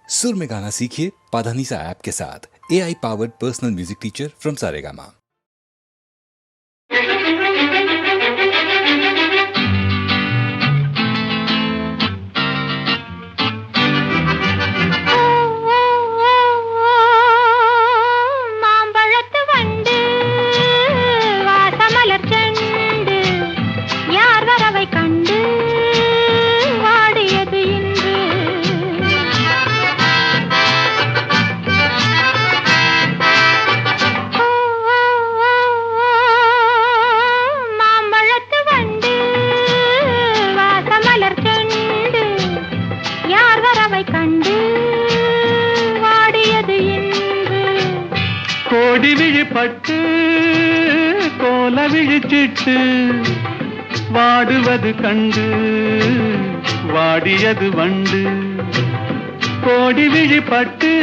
सुर में गाना सीखिए पाधानीसा ऐप के साथ। AI powered personal music teacher from Saregama. கோடி விழிப்பட்டு கோல விழிச்சிட்டு வாடுவது கண்டு வாடியது வண்டு. கோடி விழிப்பட்டு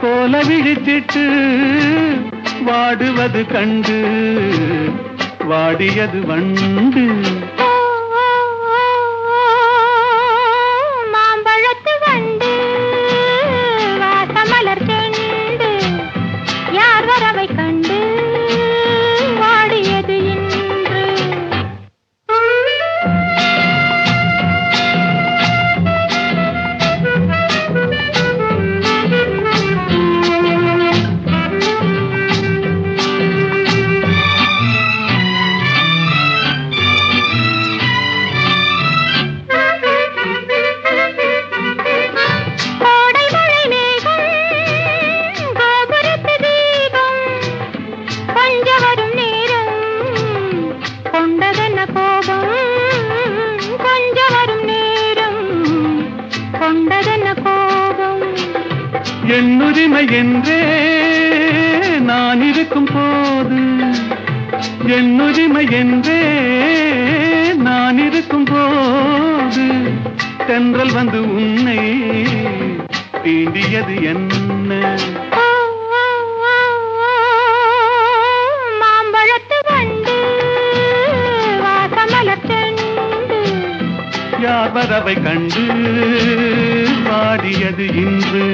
கோல விழிச்சிட்டு வாடுவது கண்டு வாடியது வண்டு. என்னுரிமை என்றே நான் இருக்கும் போது, என்னுரிமை என்றே நான் இருக்கும் போது தென்றல் வந்து உன்னை தீண்டியது என்ன? மாம்பழத்து வண்டு வாசமலர் செண்டு யார் வரவை கண்டு வாடியது இன்று.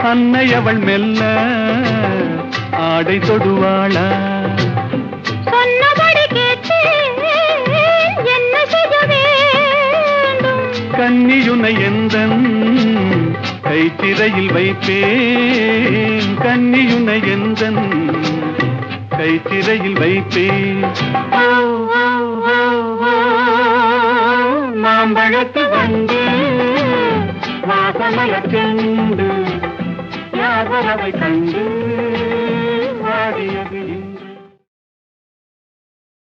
அன்னை அவள் மெல்ல ஆடை தொடுவாளா? சொன்னபடி கேட்டு என்ன செய்ய வேண்டும்? கன்னியுனை எந்தன் கைத்திரையில் வைப்பேன், கன்னியுனை எந்தன் கைத்திரையில் வைப்பேன். மாம்பழத்து வந்து வாசமலர் செண்டு யார் வரவை கண்டு வாடியது